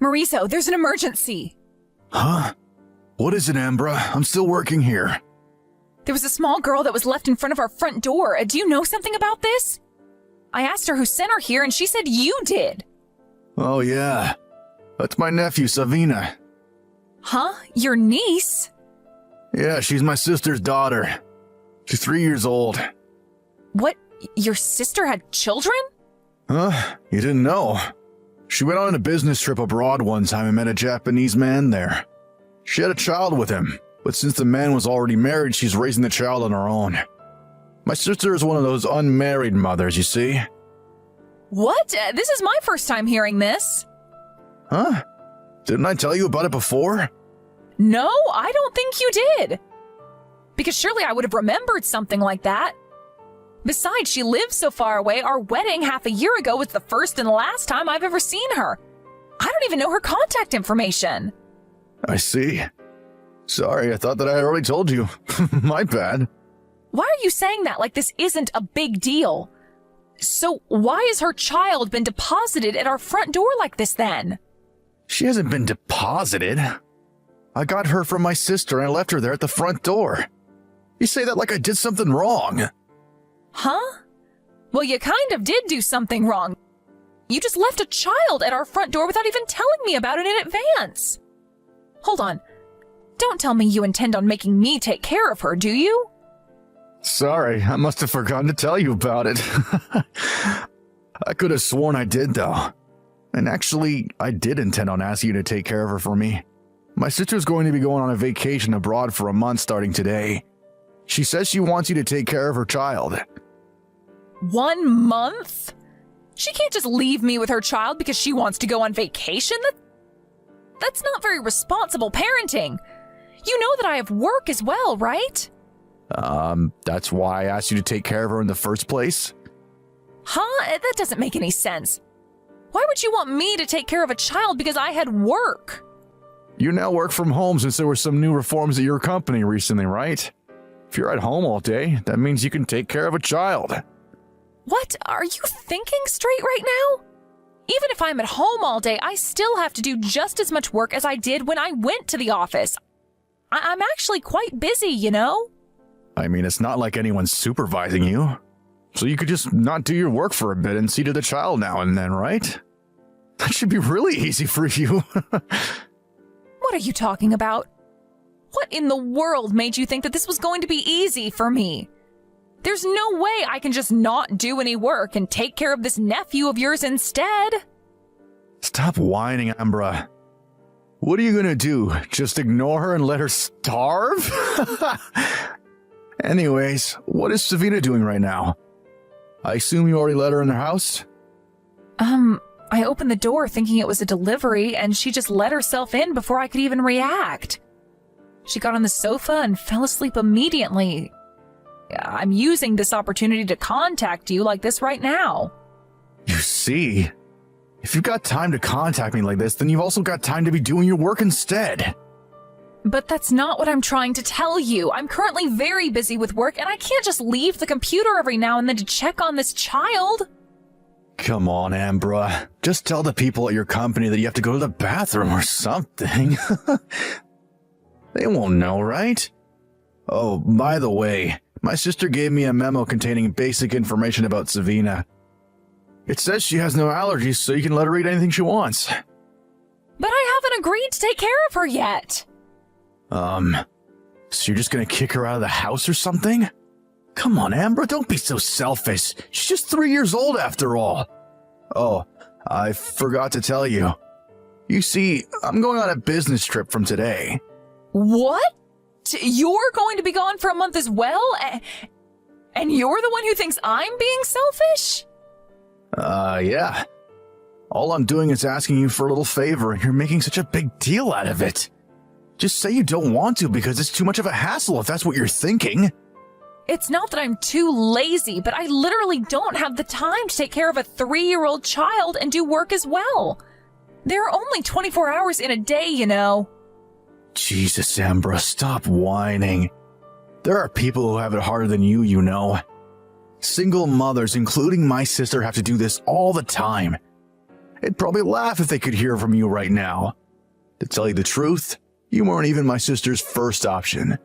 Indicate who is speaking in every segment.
Speaker 1: Mauricio, there's an emergency.
Speaker 2: Huh? What is it, Ambra? I'm still working here.
Speaker 1: There was a small girl that was left in front of our front door. Do you know something about this? I asked her who sent her here, and she said you did.
Speaker 2: Oh, yeah. That's my nephew, Savina.
Speaker 1: Huh? Your niece?
Speaker 2: Yeah, she's my sister's daughter. She's 3 years old.
Speaker 1: What? Your sister had children?
Speaker 2: Huh? You didn't know? She went on a business trip abroad one time and met a Japanese man there. She had a child with him, but since the man was already married, she's raising the child on her own. My sister is one of those unmarried mothers, you see.
Speaker 1: What? This is my first time hearing this.
Speaker 2: Huh? Didn't I tell you about it before?
Speaker 1: No, I don't think you did. Because surely I would have remembered something like that. Besides, she lives so far away, our wedding half a year ago was the first and last time I've ever seen her. I don't even know her contact information.
Speaker 2: I see. Sorry, I thought that I had already told you. My bad.
Speaker 1: Why are you saying that like this isn't a big deal? So why has her child been deposited at our front door like this then?
Speaker 2: She hasn't been deposited. I got her from my sister and I left her there at the front door. You say that like I did something wrong.
Speaker 1: Huh? Well, you kind of did do something wrong. You just left a child at our front door without even telling me about it in advance. Hold on. Don't tell me you intend on making me take care of her, do you?
Speaker 2: Sorry, I must have forgotten to tell you about it. I could have sworn I did, though. And actually, I did intend on asking you to take care of her for me. My sister's going to be going on a vacation abroad for a month starting today. She says she wants you to take care of her child.
Speaker 1: 1 month? She can't just leave me with her child because she wants to go on vacation? That's not very responsible parenting. You know that I have work as well, right?
Speaker 2: That's why I asked you to take care of her in the first place?
Speaker 1: Huh? That doesn't make any sense. Why would you want me to take care of a child because I had work?
Speaker 2: You now work from home since there were some new reforms at your company recently, right? If you're at home all day, that means you can take care of a child.
Speaker 1: What? Are you thinking straight right now? Even if I'm at home all day, I still have to do just as much work as I did when I went to the office. I'm actually quite busy, you know?
Speaker 2: I mean, it's not like anyone's supervising you. So you could just not do your work for a bit and see to the child now and then, right? That should be really easy for you.
Speaker 1: What are you talking about? What in the world made you think that this was going to be easy for me? There's no way I can just not do any work and take care of this nephew of yours instead.
Speaker 2: Stop whining, Ambra. What are you gonna do? Just ignore her and let her starve? Anyways, what is Savina doing right now? I assume you already let her in the house?
Speaker 1: I opened the door thinking it was a delivery, and she just let herself in before I could even react. She got on the sofa and fell asleep immediately. I'm using this opportunity to contact you like this right now.
Speaker 2: You see? If you've got time to contact me like this, then you've also got time to be doing your work instead.
Speaker 1: But that's not what I'm trying to tell you. I'm currently very busy with work, and I can't just leave the computer every now and then to check on this child.
Speaker 2: Come on, Ambra. Just tell the people at your company that you have to go to the bathroom or something. They won't know, right? Oh, by the way, my sister gave me a memo containing basic information about Savina. It says she has no allergies, so you can let her eat anything she wants.
Speaker 1: But I haven't agreed to take care of her yet.
Speaker 2: So you're just gonna kick her out of the house or something? Come on, Ambra, don't be so selfish. She's just 3 years old after all. Oh, I forgot to tell you. You see, I'm going on a business trip from today.
Speaker 1: What? You're going to be gone for a month as well? And you're the one who thinks I'm being selfish?
Speaker 2: Yeah. All I'm doing is asking you for a little favor, and you're making such a big deal out of it. Just say you don't want to because it's too much of a hassle if that's what you're thinking.
Speaker 1: It's not that I'm too lazy, but I literally don't have the time to take care of a 3-year-old child and do work as well. There are only 24 hours in a day, you know.
Speaker 2: Jesus, Ambra, stop whining. There are people who have it harder than you know. Single mothers, including my sister, have to do this all the time. They'd probably laugh if they could hear from you right now. To tell you the truth, you weren't even my sister's first option.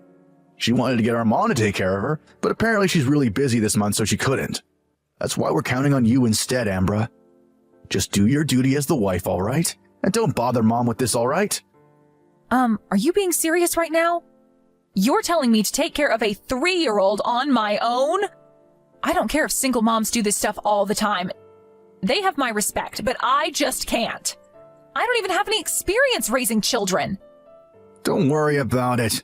Speaker 2: She wanted to get our mom to take care of her, but apparently she's really busy this month, so she couldn't. That's why we're counting on you instead, Ambra. Just do your duty as the wife, all right? And don't bother Mom with this, all right?
Speaker 1: Are you being serious right now? You're telling me to take care of a 3-year-old on my own? I don't care if single moms do this stuff all the time. They have my respect, but I just can't. I don't even have any experience raising children.
Speaker 2: Don't worry about it.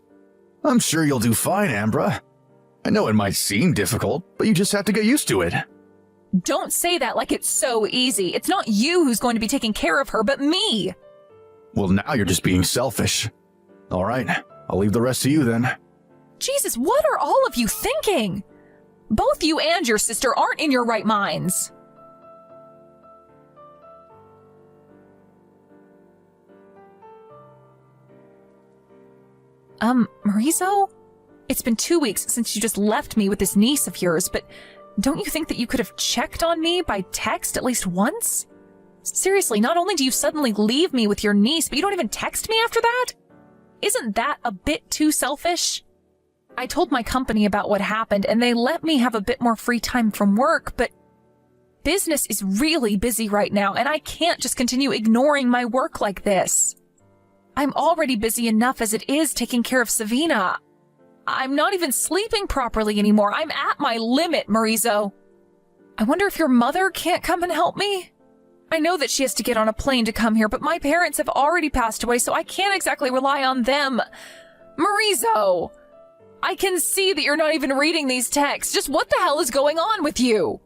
Speaker 2: I'm sure you'll do fine, Ambra. I know it might seem difficult, but you just have to get used to it.
Speaker 1: Don't say that like it's so easy. It's not you who's going to be taking care of her, but me.
Speaker 2: Well, now you're just being selfish. All right, I'll leave the rest to you then.
Speaker 1: Jesus, what are all of you thinking? Both you and your sister aren't in your right minds. Marizo? It's been 2 weeks since you just left me with this niece of yours, but don't you think that you could have checked on me by text at least once? Seriously, not only do you suddenly leave me with your niece, but you don't even text me after that? Isn't that a bit too selfish? I told my company about what happened, and they let me have a bit more free time from work, but business is really busy right now, and I can't just continue ignoring my work like this. I'm already busy enough as it is taking care of Savina. I'm not even sleeping properly anymore. I'm at my limit, Marizo. I wonder if your mother can't come and help me? I know that she has to get on a plane to come here, but my parents have already passed away, so I can't exactly rely on them. Marizo! I can see that you're not even reading these texts. Just what the hell is going on with you?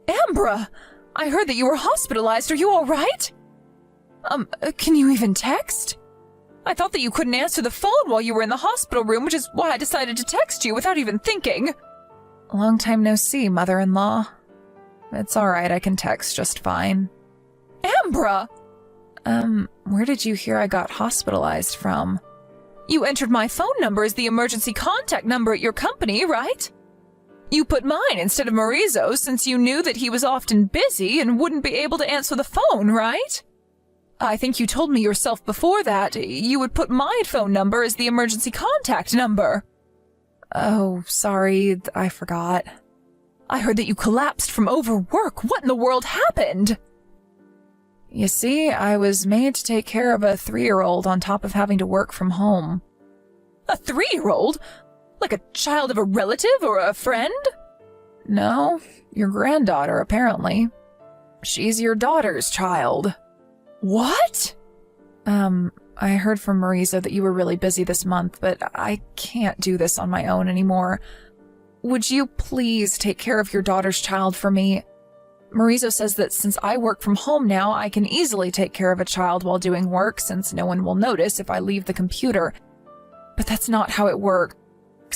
Speaker 1: Ambra! I heard that you were hospitalized. Are you all right? Can you even text? I thought that you couldn't answer the phone while you were in the hospital room, which is why I decided to text you without even thinking. Long time no see, mother-in-law. It's all right, I can text just fine. Ambra! Where did you hear I got hospitalized from? You entered my phone number as the emergency contact number at your company, right? You put mine instead of Marizo's since you knew that he was often busy and wouldn't be able to answer the phone, right? I think you told me yourself before that you would put my phone number as the emergency contact number. Oh, sorry, I forgot. I heard that you collapsed from overwork. What in the world happened? You see, I was made to take care of a 3-year-old on top of having to work from home. A 3-year-old? Like a child of a relative or a friend? No, your granddaughter, apparently. She's your daughter's child. What? I heard from Marizo that you were really busy this month, but I can't do this on my own anymore. Would you please take care of your daughter's child for me? Marizo says that since I work from home now, I can easily take care of a child while doing work since no one will notice if I leave the computer. But that's not how it works.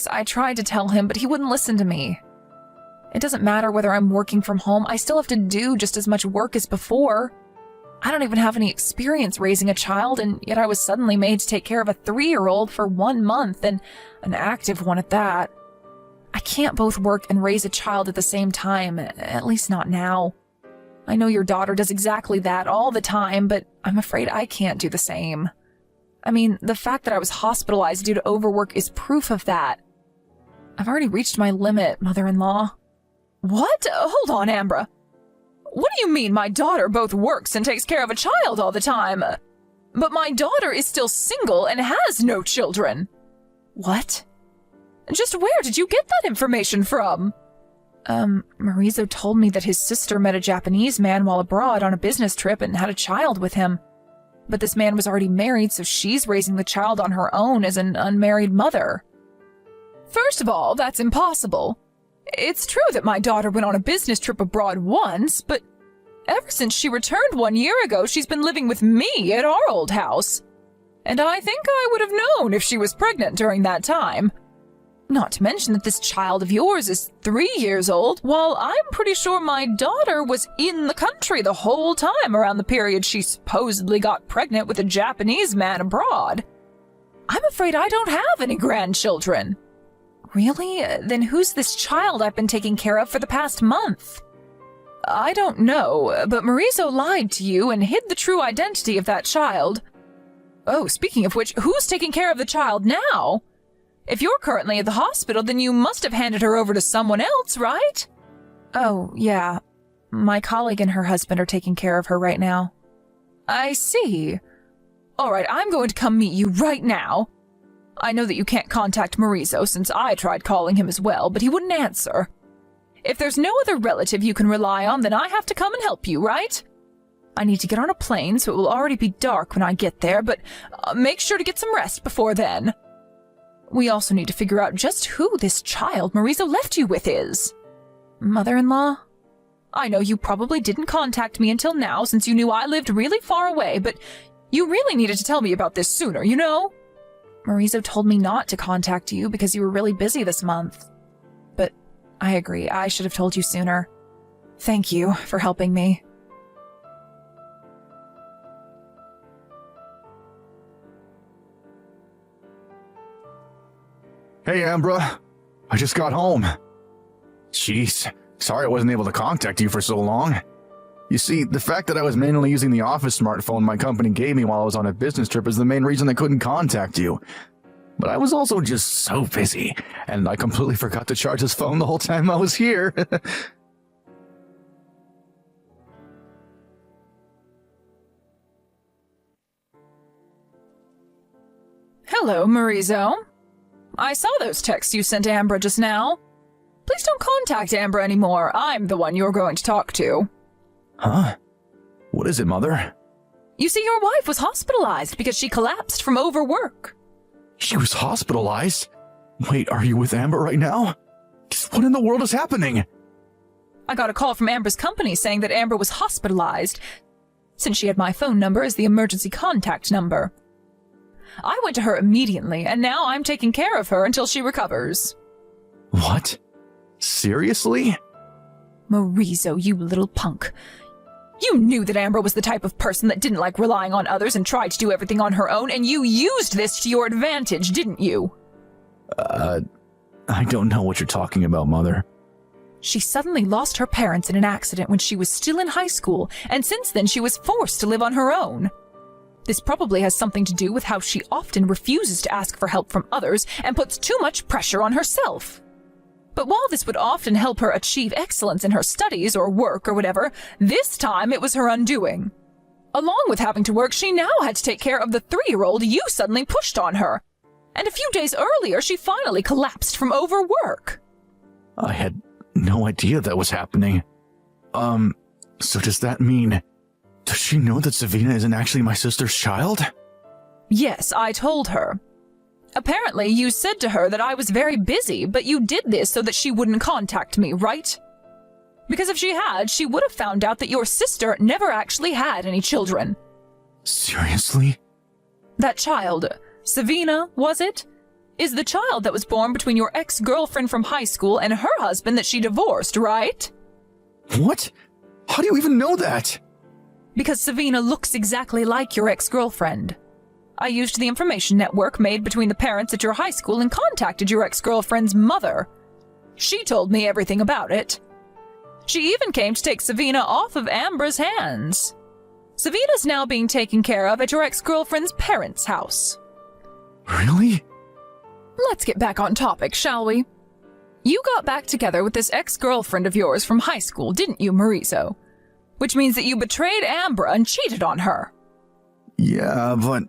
Speaker 1: I tried to tell him, but he wouldn't listen to me. It doesn't matter whether I'm working from home, I still have to do just as much work as before. I don't even have any experience raising a child, and yet I was suddenly made to take care of a 3-year-old for 1 month, and an active one at that. I can't both work and raise a child at the same time, at least not now. I know your daughter does exactly that all the time, but I'm afraid I can't do the same. I mean, the fact that I was hospitalized due to overwork is proof of that. I've already reached my limit, mother-in-law. What? Hold on, Ambra. What do you mean my daughter both works and takes care of a child all the time? But my daughter is still single and has no children. What? Just where did you get that information from? Marizo told me that his sister met a Japanese man while abroad on a business trip and had a child with him. But this man was already married, so she's raising the child on her own as an unmarried mother. First of all, that's impossible. It's true that my daughter went on a business trip abroad once, but ever since she returned 1 year ago, she's been living with me at our old house. And I think I would have known if she was pregnant during that time. Not to mention that this child of yours is 3 years old, while I'm pretty sure my daughter was in the country the whole time around the period she supposedly got pregnant with a Japanese man abroad. I'm afraid I don't have any grandchildren. Really? Then who's this child I've been taking care of for the past month? I don't know, but Marizo lied to you and hid the true identity of that child. Oh, speaking of which, who's taking care of the child now? If you're currently at the hospital, then you must have handed her over to someone else, right? Oh, yeah. My colleague and her husband are taking care of her right now. I see. All right, I'm going to come meet you right now. I know that you can't contact Marizo since I tried calling him as well, but he wouldn't answer. If there's no other relative you can rely on, then I have to come and help you, right? I need to get on a plane, so it will already be dark when I get there, but make sure to get some rest before then. We also need to figure out just who this child Marizo left you with is. Mother-in-law? I know you probably didn't contact me until now since you knew I lived really far away, but you really needed to tell me about this sooner, you know? Marizo told me not to contact you because you were really busy this month. But I agree, I should have told you sooner. Thank you for helping me.
Speaker 2: Hey, Ambra. I just got home. Jeez, sorry I wasn't able to contact you for so long. You see, the fact that I was manually using the office smartphone my company gave me while I was on a business trip is the main reason I couldn't contact you. But I was also just so busy, and I completely forgot to charge his phone the whole time I was here.
Speaker 1: Hello, Marizo. I saw those texts you sent Ambra just now. Please don't contact Ambra anymore. I'm the one you're going to talk to.
Speaker 2: Huh? What is it, Mother?
Speaker 1: You see, your wife was hospitalized because she collapsed from overwork.
Speaker 2: She was hospitalized? Wait, are you with Ambra right now? What in the world is happening?
Speaker 1: I got a call from Ambra's company saying that Ambra was hospitalized, since she had my phone number as the emergency contact number. I went to her immediately, and now I'm taking care of her until she recovers.
Speaker 2: What? Seriously?
Speaker 1: Marizo, you little punk. You knew that Ambra was the type of person that didn't like relying on others and tried to do everything on her own, and you used this to your advantage, didn't you?
Speaker 2: I don't know what you're talking about, Mother.
Speaker 1: She suddenly lost her parents in an accident when she was still in high school, and since then she was forced to live on her own. This probably has something to do with how she often refuses to ask for help from others and puts too much pressure on herself. But while this would often help her achieve excellence in her studies or work or whatever, this time it was her undoing. Along with having to work, she now had to take care of the 3-year-old you suddenly pushed on her. And a few days earlier, she finally collapsed from overwork.
Speaker 2: I had no idea that was happening. So does that mean... Does she know that Savina isn't actually my sister's child?
Speaker 1: Yes, I told her. Apparently, you said to her that I was very busy, but you did this so that she wouldn't contact me, right? Because if she had, she would have found out that your sister never actually had any children.
Speaker 2: Seriously?
Speaker 1: That child, Savina, was it? Is the child that was born between your ex-girlfriend from high school and her husband that she divorced, right?
Speaker 2: What? How do you even know that?
Speaker 1: Because Savina looks exactly like your ex-girlfriend. I used the information network made between the parents at your high school and contacted your ex-girlfriend's mother. She told me everything about it. She even came to take Savina off of Ambra's hands. Savina's now being taken care of at your ex-girlfriend's parents' house.
Speaker 2: Really?
Speaker 1: Let's get back on topic, shall we? You got back together with this ex-girlfriend of yours from high school, didn't you, Marizo? Which means that you betrayed Ambra and cheated on her.
Speaker 2: Yeah, but...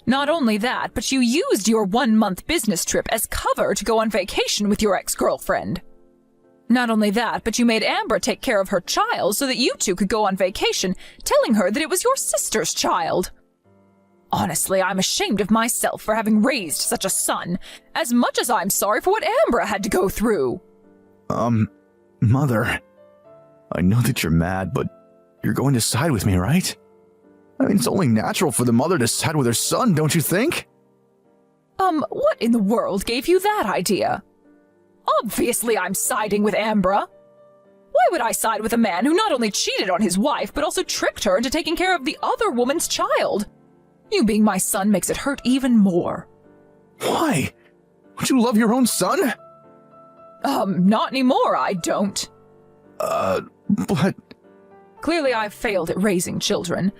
Speaker 1: Not only that, but you used your 1-month business trip as cover to go on vacation with your ex-girlfriend. Not only that, but you made Ambra take care of her child so that you two could go on vacation, telling her that it was your sister's child. Honestly, I'm ashamed of myself for having raised such a son, as much as I'm sorry for what Ambra had to go through.
Speaker 2: Mother, I know that you're mad, but you're going to side with me, right? I mean, it's only natural for the mother to side with her son, don't you think?
Speaker 1: What in the world gave you that idea? Obviously I'm siding with Ambra. Why would I side with a man who not only cheated on his wife, but also tricked her into taking care of the other woman's child? You being my son makes it hurt even more.
Speaker 2: Why? Would you love your own son?
Speaker 1: Not anymore, I don't.
Speaker 2: But...
Speaker 1: Clearly I've failed at raising children.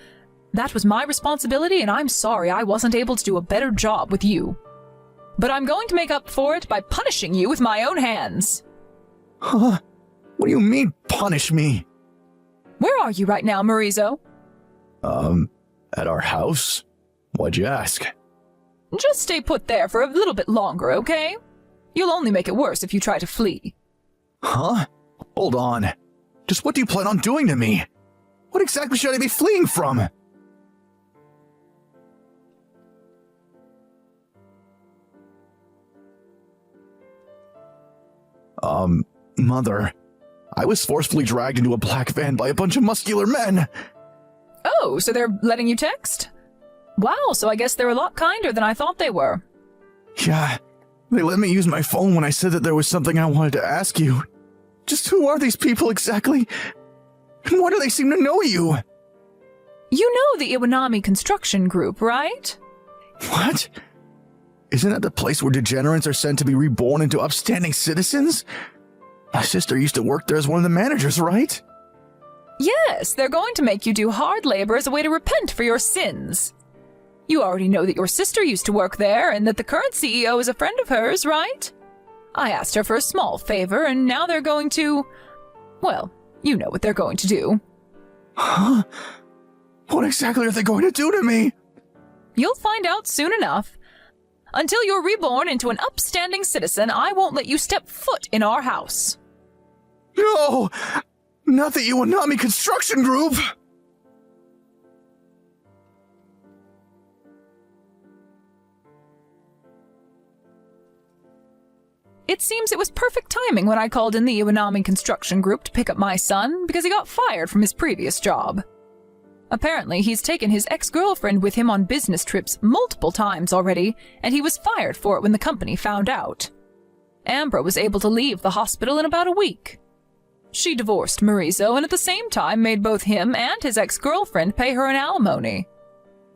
Speaker 1: That was my responsibility, and I'm sorry I wasn't able to do a better job with you. But I'm going to make up for it by punishing you with my own hands.
Speaker 2: Huh? What do you mean, punish me?
Speaker 1: Where are you right now, Marizo?
Speaker 2: At our house? Why'd you ask?
Speaker 1: Just stay put there for a little bit longer, okay? You'll only make it worse if you try to flee.
Speaker 2: Huh? Hold on. Just what do you plan on doing to me? What exactly should I be fleeing from? Mother, I was forcefully dragged into a black van by a bunch of muscular men.
Speaker 1: Oh, so they're letting you text? Wow, so I guess they're a lot kinder than I thought they were.
Speaker 2: Yeah, they let me use my phone when I said that there was something I wanted to ask you. Just who are these people exactly? And why do they seem to know you?
Speaker 1: You know the Iwanami Construction Group, right?
Speaker 2: What? Isn't that the place where degenerates are sent to be reborn into upstanding citizens? My sister used to work there as one of the managers, right?
Speaker 1: Yes, they're going to make you do hard labor as a way to repent for your sins. You already know that your sister used to work there and that the current CEO is a friend of hers, right? I asked her for a small favor, and now they're going to... Well, you know what they're going to do.
Speaker 2: Huh? What exactly are they going to do to me?
Speaker 1: You'll find out soon enough. Until you're reborn into an upstanding citizen, I won't let you step foot in our house.
Speaker 2: No! Not the Iwanami Construction Group!
Speaker 1: It seems it was perfect timing when I called in the Iwanami Construction Group to pick up my son because he got fired from his previous job. Apparently, he's taken his ex-girlfriend with him on business trips multiple times already, and he was fired for it when the company found out. Ambra was able to leave the hospital in about a week. She divorced Marizo and at the same time made both him and his ex-girlfriend pay her an alimony.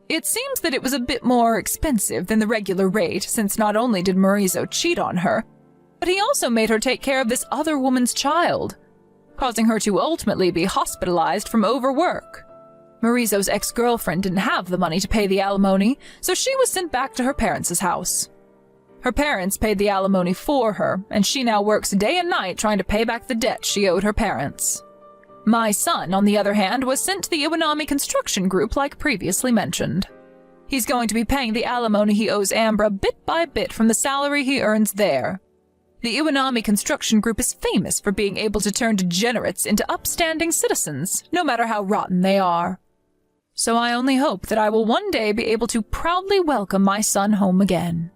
Speaker 1: It seems that it was a bit more expensive than the regular rate, since not only did Marizo cheat on her, but he also made her take care of this other woman's child, causing her to ultimately be hospitalized from overwork. Marizo's ex-girlfriend didn't have the money to pay the alimony, so she was sent back to her parents' house. Her parents paid the alimony for her, and she now works day and night trying to pay back the debt she owed her parents. My son, on the other hand, was sent to the Iwanami Construction Group like previously mentioned. He's going to be paying the alimony he owes Ambra bit by bit from the salary he earns there. The Iwanami Construction Group is famous for being able to turn degenerates into upstanding citizens, no matter how rotten they are. So I only hope that I will one day be able to proudly welcome my son home again.